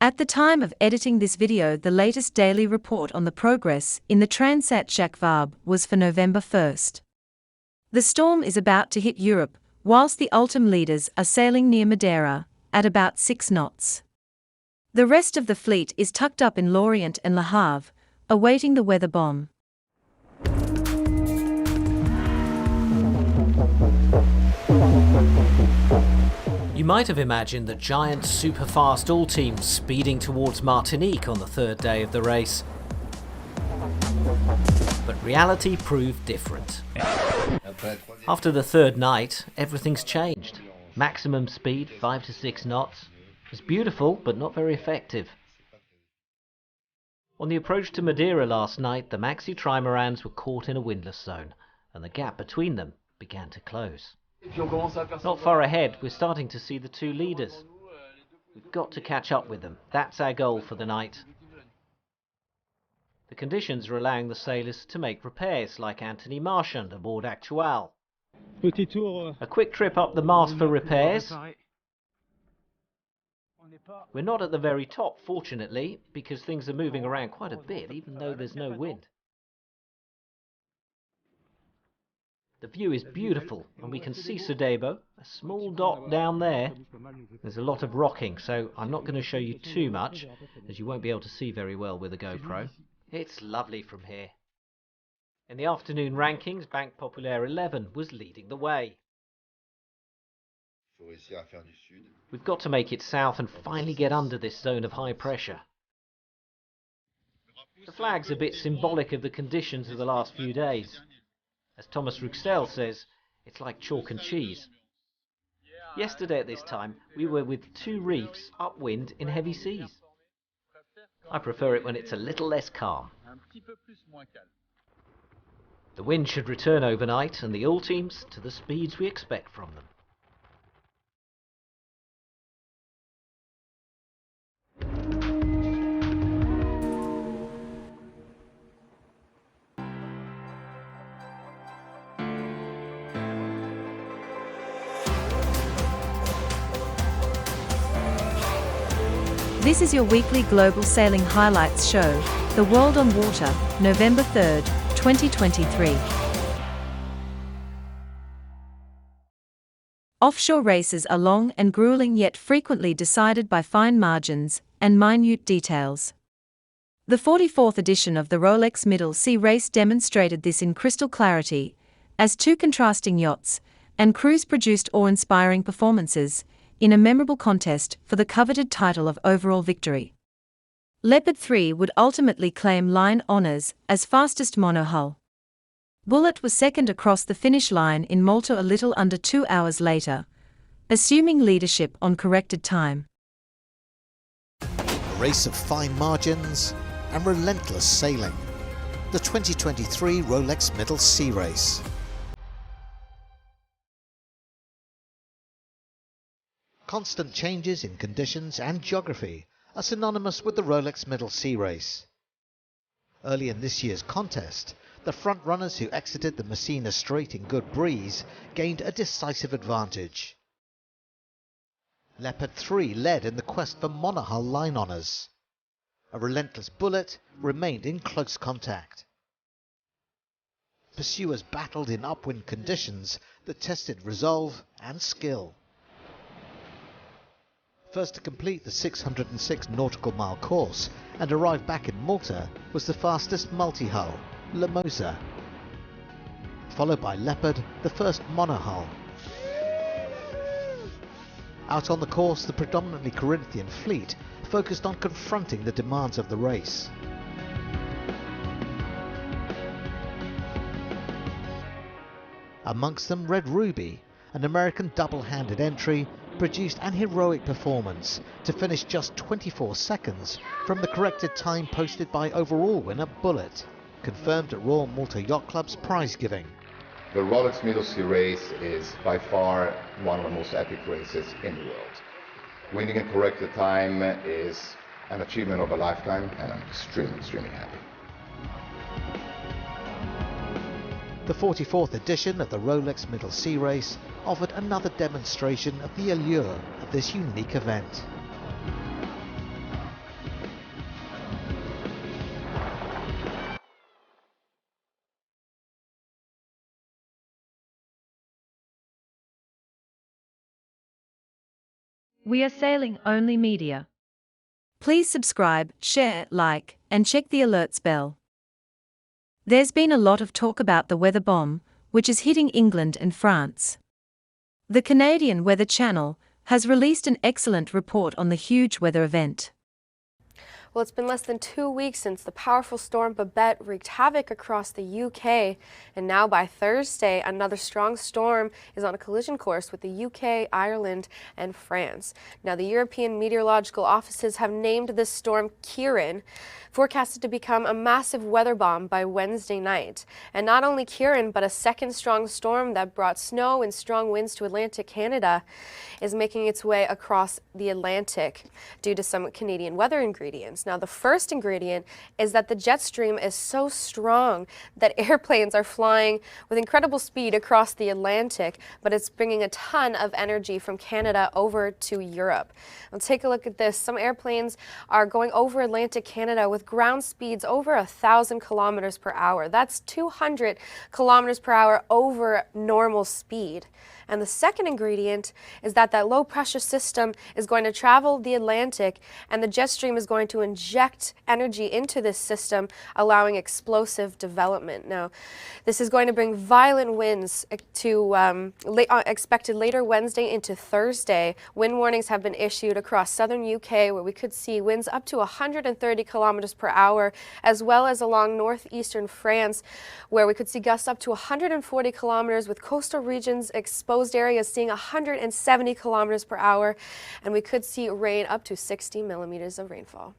At the time of editing this video, the latest daily report on the progress in the Transat Jacques Varb was for November 1st. The storm is about to hit Europe, whilst the Ultim leaders are sailing near Madera, at about 6 knots. The rest of the fleet is tucked up in Lorient and Le Harv, awaiting the weather bomb. You might have imagined the giant super-fast Ultim speeding towards Martinique on the third day of the race. But reality proved different. After the third night, everything's changed. Maximum speed, 5 to 6 knots. It's beautiful, but not very effective. On the approach to Madera last night, the maxi trimarans were caught in a windless zone, and the gap between them began to close. Not far ahead, we're starting to see the two leaders. We've got to catch up with them. That's our goal for the night. The conditions are allowing the sailors to make repairs, like Anthony Marchand aboard Actual. A quick trip up the mast for repairs. We're not at the very top, fortunately, because things are moving around quite a bit, even though there's no wind. The view is beautiful, and we can see Sodebo, a small dot down there. There's a lot of rocking, so I'm not going to show you too much, as you won't be able to see very well with a GoPro. It's lovely from here. In the afternoon rankings, Banque Populaire 11 was leading the way. We've got to make it south and finally get under this zone of high pressure. The flag's a bit symbolic of the conditions of the last few days. As Thomas Rouxel says, it's like chalk and cheese. Yesterday at this time, we were with 2 reefs upwind in heavy seas. I prefer it when it's a little less calm. The wind should return overnight and the Ultims to the speeds we expect from them. This is your weekly global sailing highlights show, The World on Water, November 3rd, 2023. Offshore races are long and gruelling, yet frequently decided by fine margins and minute details. The 44th edition of the Rolex Middle Sea Race demonstrated this in crystal clarity, as 2 contrasting yachts and crews produced awe-inspiring performances in a memorable contest for the coveted title of overall victory. Leopard 3 would ultimately claim line honours as fastest monohull. Bullitt was second across the finish line in Malta a little under 2 hours later, assuming leadership on corrected time. A race of fine margins and relentless sailing. The 2023 Rolex Middle Sea Race. Constant changes in conditions and geography are synonymous with the Rolex Middle Sea Race. Early in this year's contest, the front-runners who exited the Messina Strait in good breeze gained a decisive advantage. Leopard 3 led in the quest for monohull line honours. A relentless Bullitt remained in close contact. Pursuers battled in upwind conditions that tested resolve and skill. First to complete the 606 nautical mile course and arrive back in Malta was the fastest multi-hull, Limosa, followed by Leopard, the first monohull. Out on the course, the predominantly Corinthian fleet focused on confronting the demands of the race. Amongst them, Red Ruby, an American double-handed entry, produced an heroic performance to finish just 24 seconds from the corrected time posted by overall winner Bullitt, confirmed at Royal Malta Yacht Club's prize giving. The Rolex Middle Sea Race is by far one of the most epic races in the world. Winning a corrected time is an achievement of a lifetime, and I'm extremely happy. The 44th edition of the Rolex Middle Sea Race offered another demonstration of the allure of this unique event. We are sailing only media. Please subscribe, share, like, and check the alerts bell. There's been a lot of talk about the weather bomb, which is hitting England and France. The Canadian Weather Channel has released an excellent report on the huge weather event. Well, it's been less than 2 weeks since the powerful storm Bullitt wreaked havoc across the UK, and now by Thursday, another strong storm is on a collision course with the UK, Ireland, and France. Now, the European meteorological offices have named this storm Kieran, forecasted to become a massive weather bomb by Wednesday night. And not only Kieran, but a second strong storm that brought snow and strong winds to Atlantic Canada is making its way across the Atlantic due to some Canadian weather ingredients. Now, the first ingredient is that the jet stream is so strong that airplanes are flying with incredible speed across the Atlantic, but it's bringing a ton of energy from Canada over to Europe. Now, take a look at this. Some airplanes are going over Atlantic Canada with ground speeds over 1,000 kilometers per hour. That's 200 kilometers per hour over normal speed. And the second ingredient is that low pressure system is going to travel the Atlantic, and the jet stream is going to inject energy into this system, allowing explosive development. Now, this is going to bring violent winds to expected later Wednesday into Thursday. Wind warnings have been issued across southern UK, where we could see winds up to 130 kilometers per hour, as well as along northeastern France, where we could see gusts up to 140 kilometers, with coastal regions exposed areas seeing 170 kilometers per hour, and we could see rain up to 60 millimeters of rainfall.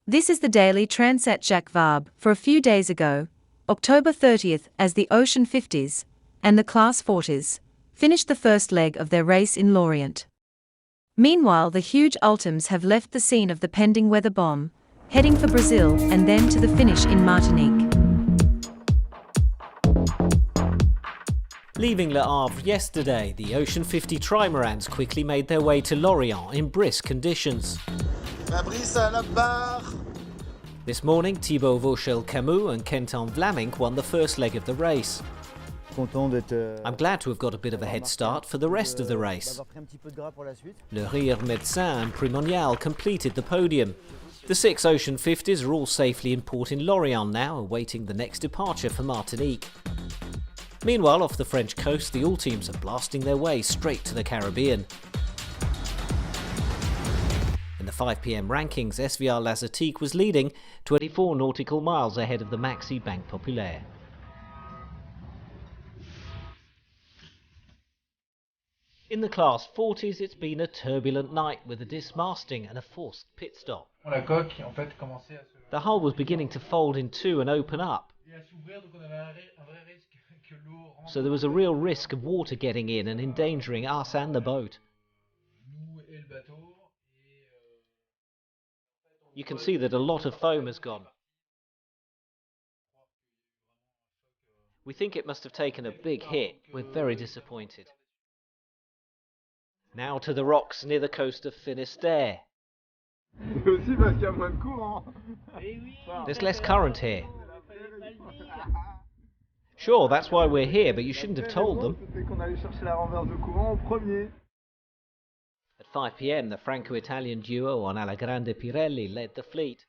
This is the daily Transat Jacques Varb for a few days ago, October 30th, as the Ocean 50s and the Class 40s finished the first leg of their race in Lorient. Meanwhile, the huge Ultims have left the scene of the pending weather bomb, heading for Brazil and then to the finish in Martinique. Leaving Le Harv yesterday, the Ocean 50 trimarans quickly made their way to Lorient in brisk conditions. This morning, Thibaut Vauchel-Camus and Quentin Vlamink won the first leg of the race. I'm glad to have got a bit of a head start for the rest of the race. Le Rire Médecin and Primonial completed the podium. The 6 Ocean 50s are all safely in port in Lorient now, awaiting the next departure for Martinique. Meanwhile, off the French coast, the Ultims are blasting their way straight to the Caribbean. In the 5 p.m. rankings, SVR L'Azétique was leading 24 nautical miles ahead of the Maxi Banque Populaire. In the Class 40s, it's been a turbulent night with a dismasting and a forced pit stop. The hull was beginning to fold in two and open up, so there was a real risk of water getting in and endangering us and the boat. You can see that a lot of foam has gone. We think it must have taken a big hit. We're very disappointed. Now to the rocks near the coast of Finistère. There's less current here. Sure, that's why we're here, but you shouldn't have told them. At 5 p.m, the Franco-Italian duo on Alla Grande Pirelli led the fleet.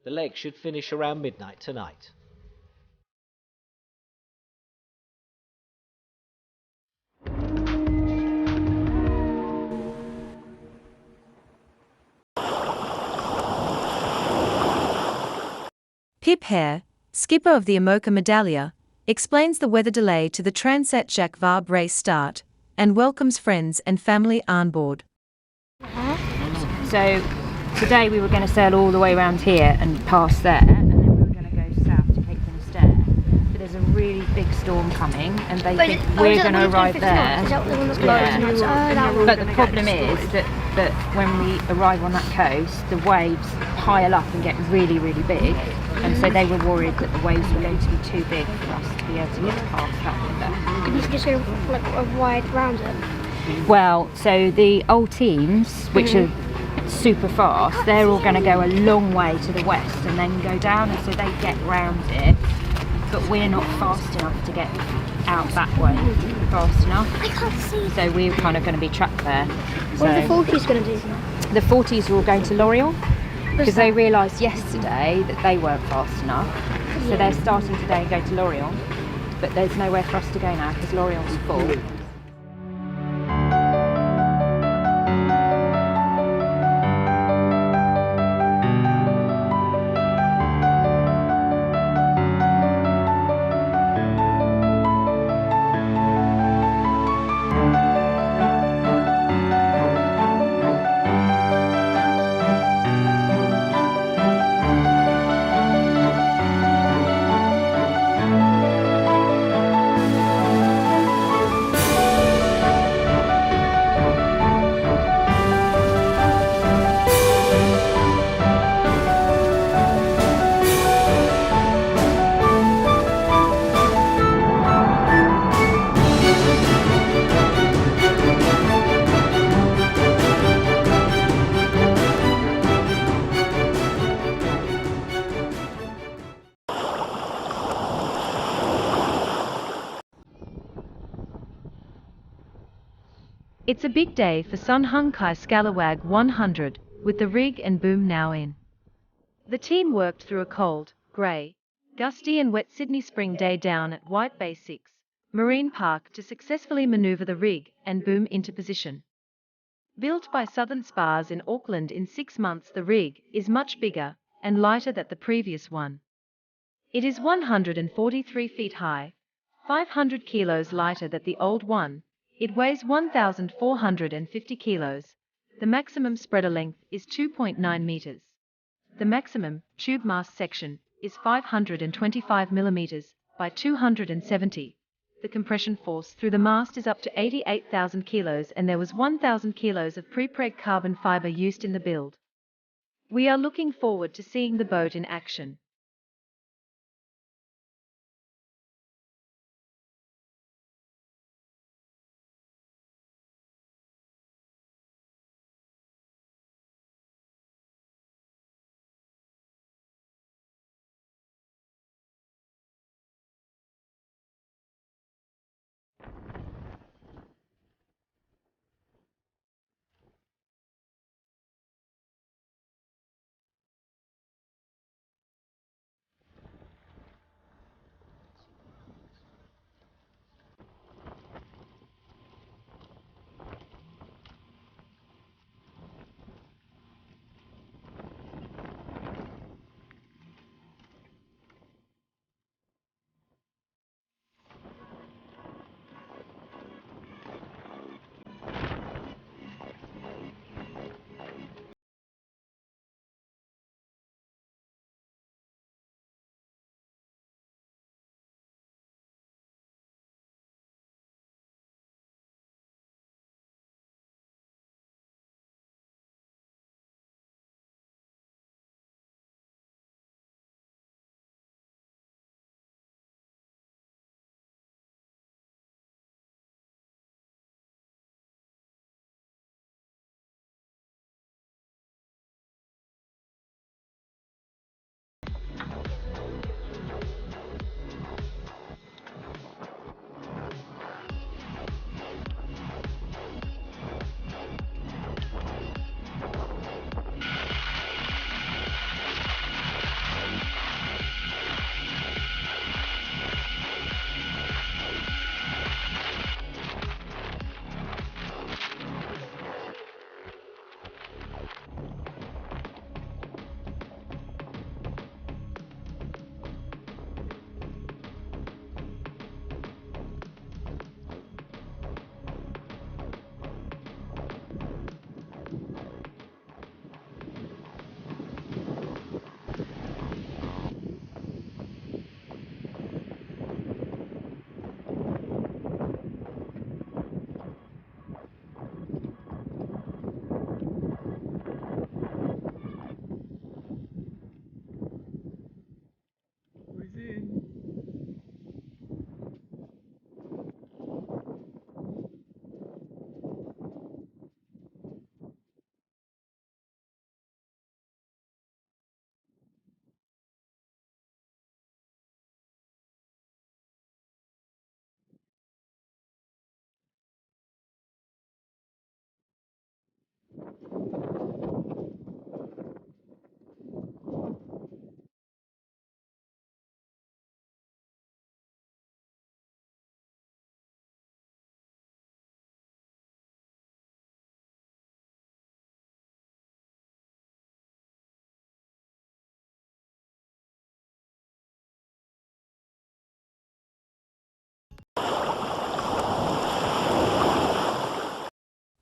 The leg should finish around midnight tonight. Pip Hare, skipper of the Imoca Medallia, explains the weather delay to the Transat Jacques Varb race start and welcomes friends and family on board. So today we were going to sail all the way around here and past there, and then we were going to go south to Cape Finisterre. But there's a really big storm coming, and they think we're going to arrive there. Yeah. But the problem is that when we arrive on that coast, the waves pile up and get really, really big. And so they were worried that the waves were going to be too big for us to be able to get past that window. Could you just go like a wide round it? Well, so the Ultims, which are super fast, they're all going to go a long way to the west and then go down, and so they get round it. But we're not fast enough to get out that way fast enough. I can't see. So we're kind of going to be trapped there. What are the 40s going to do? The 40s are all going to Lorient because they realised yesterday that they weren't fast enough. So they're starting today and go to Lorient. But there's nowhere for us to go now because Lorient's full. It's a big day for Sun Hung Kai Scalawag 100, with the rig and boom now in. The team worked through a cold, grey, gusty and wet Sydney spring day down at White Bay 6 Marine Park to successfully manoeuvre the rig and boom into position. Built by Southern Spars in Auckland in 6 months, the rig is much bigger and lighter than the previous one. It is 143 feet high, 500 kilos lighter than the old one. It weighs 1,450 kilos. The maximum spreader length is 2.9 meters. The maximum tube mast section is 525 millimeters by 270. The compression force through the mast is up to 88,000 kilos, and there was 1,000 kilos of pre-preg carbon fiber used in the build. We are looking forward to seeing the boat in action.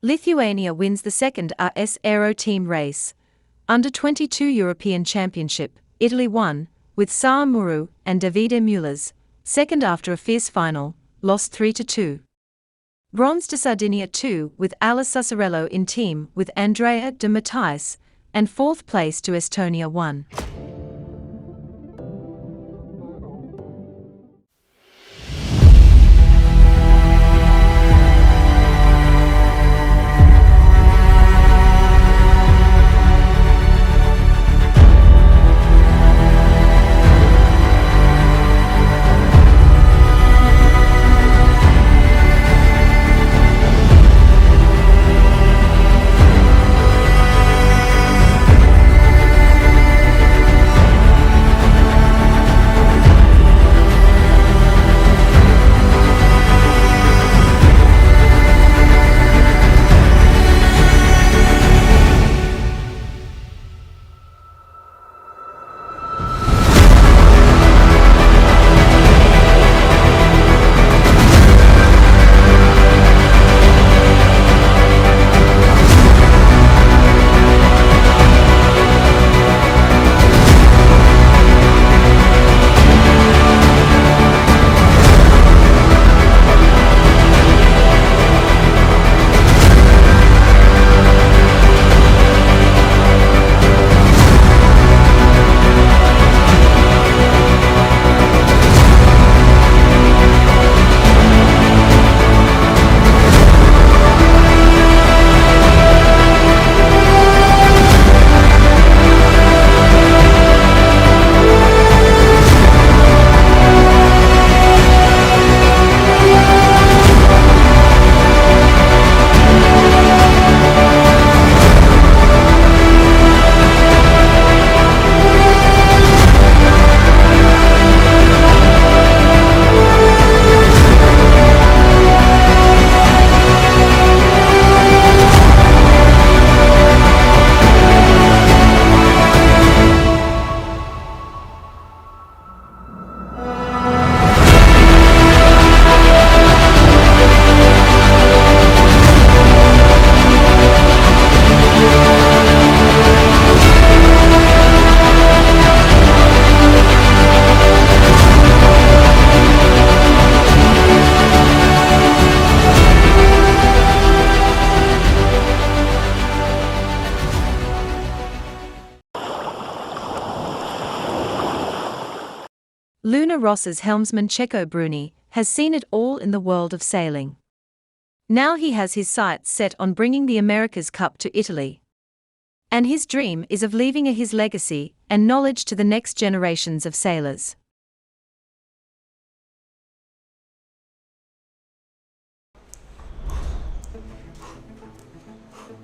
Lithuania wins the second RS Aero Team race. Under 22 European Championship, Italy won, with Saar Muru and Davide Mullers, second after a fierce final, lost 3-2. Bronze to Sardinia 2 with Alice Susarello in team with Andrea de Matthijs, and fourth place to Estonia 1. Luna Ross's helmsman Checo Bruni has seen it all in the world of sailing. Now he has his sights set on bringing the America's Cup to Italy. And his dream is of leaving his legacy and knowledge to the next generations of sailors.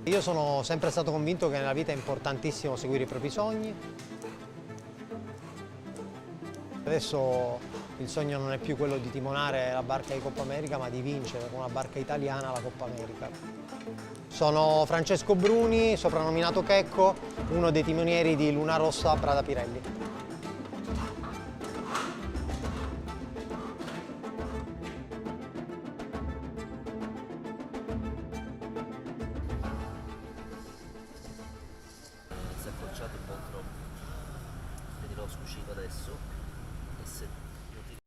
Io sono sempre stato convinto che nella vita è importantissimo seguire i propri sogni. Adesso il sogno non è più quello di timonare la barca di Coppa America, ma di vincere con una barca italiana la Coppa America. Sono Francesco Bruni, soprannominato Checco, uno dei timonieri di Luna Rossa Prada Pirelli. Si è accorciato un po' troppo, vedi l'ho scucito adesso.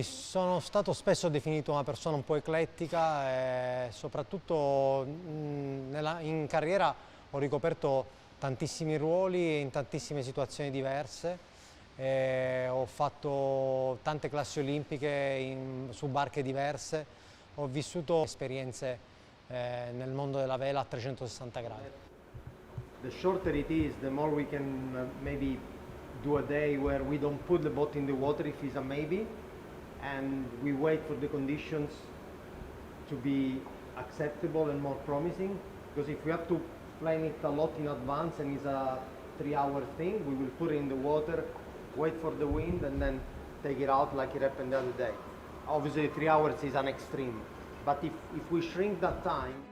Sono stato spesso definito una persona un po' eclettica e soprattutto in carriera ho ricoperto tantissimi ruoli in tantissime situazioni diverse. Ho fatto tante classi olimpiche su barche diverse, ho vissuto esperienze nel mondo della vela a 360 gradi. The shorter it is, the more we can maybe do a day where we don't put the boat in the water if it's a maybe, and we wait for the conditions to be acceptable and more promising, because if we have to plan it a lot in advance, and it's a 3-hour thing. We will put it in the water, wait for the wind, and then take it out like it happened the other day. Obviously 3 hours is an extreme, but if we shrink that time.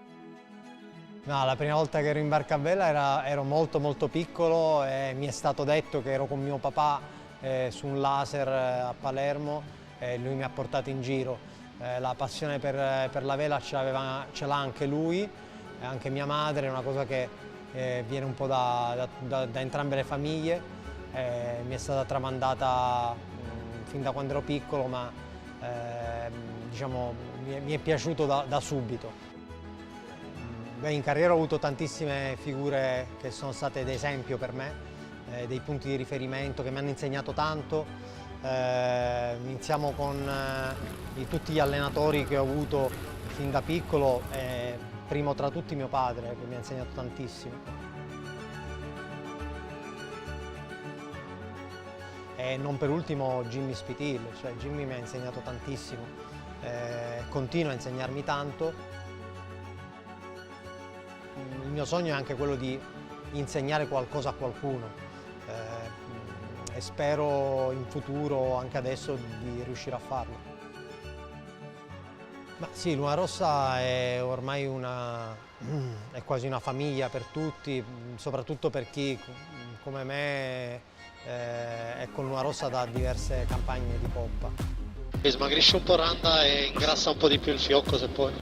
No, la prima volta che ero in barca a vela ero molto piccolo e mi è stato detto che ero con mio papà su un laser a Palermo e lui mi ha portato in giro. La passione per la vela ce l'ha anche lui, anche mia madre, è una cosa che viene un po' da entrambe le famiglie. Mi è stata tramandata fin da quando ero piccolo, ma diciamo, mi è piaciuto da subito. Beh, in carriera ho avuto tantissime figure che sono state d'esempio per me, dei punti di riferimento che mi hanno insegnato tanto. Iniziamo con tutti gli allenatori che ho avuto fin da piccolo, primo tra tutti mio padre, che mi ha insegnato tantissimo. E non per ultimo Jimmy Spitil, cioè Jimmy mi ha insegnato tantissimo, continua a insegnarmi tanto. Il mio sogno è anche quello di insegnare qualcosa a qualcuno e spero in futuro, anche adesso, di riuscire a farlo. Ma sì, Luna Rossa è ormai è quasi una famiglia per tutti, soprattutto per chi come me è con Luna Rossa da diverse campagne di poppa. Smagrisce un po' randa e ingrassa un po' di più il fiocco se puoi.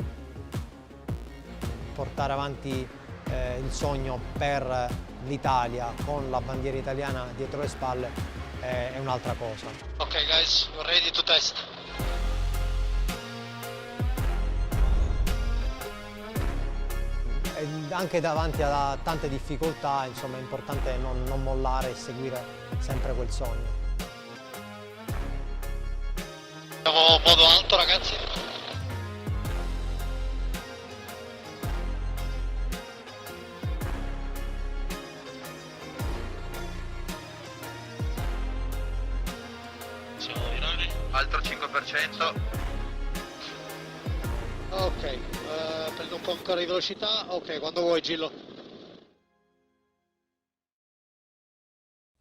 Portare avanti il sogno per l'Italia con la bandiera italiana dietro le spalle è un'altra cosa. Ok guys, we're ready to test. E anche davanti a tante difficoltà, insomma, è importante non mollare e seguire sempre quel sogno. Siamo modo alto, ragazzi. Altro 5%. Ok, prendo un po' ancora di velocità. Ok, quando vuoi, Gillo.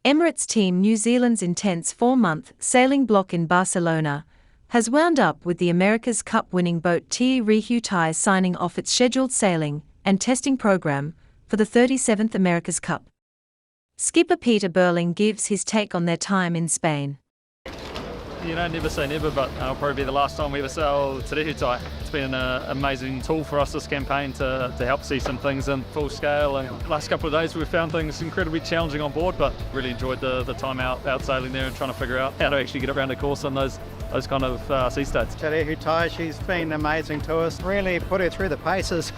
Emirates Team New Zealand's intense 4-month sailing block in Barcelona has wound up with the America's Cup winning boat Te Rehutai signing off its scheduled sailing and testing program for the 37th America's Cup. Skipper Peter Burling gives his take on their time in Spain. You know, never say never, but it'll probably be the last time we ever sail Te Rehutai. It's been an amazing tool for us this campaign to help see some things in full scale, and the last couple of days we've found things incredibly challenging on board, but really enjoyed the time out sailing there and trying to figure out how to actually get around a course on those kind of sea states. Te Rehutai, she's been amazing to us, really put her through the paces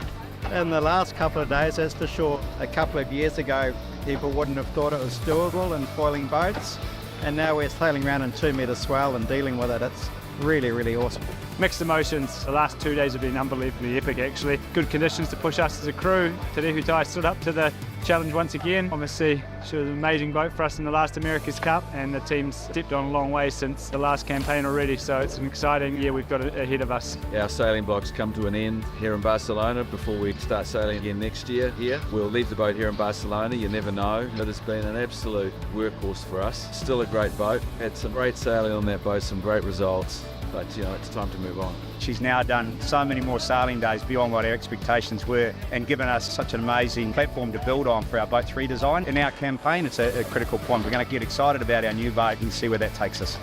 in the last couple of days, that's for sure. A couple of years ago people wouldn't have thought it was doable in foiling boats. And now we're sailing around in 2 metre swell and dealing with it. It's really awesome. Mixed emotions. The last 2 days have been unbelievably epic, actually. Good conditions to push us as a crew. Te Rehutai stood up to the challenge once again. Obviously, she was an amazing boat for us in the last America's Cup, and the team's stepped on a long way since the last campaign already, so it's an exciting year we've got ahead of us. Our sailing block's come to an end here in Barcelona before we start sailing again next year here. We'll leave the boat here in Barcelona, you never know, but it's been an absolute workhorse for us. Still a great boat, had some great sailing on that boat, some great results, but you know, it's time to move on. She's now done so many more sailing days beyond what our expectations were and given us such an amazing platform to build on for our boat's redesign. In our campaign, it's a critical point. We're going to get excited about our new boat and see where that takes us.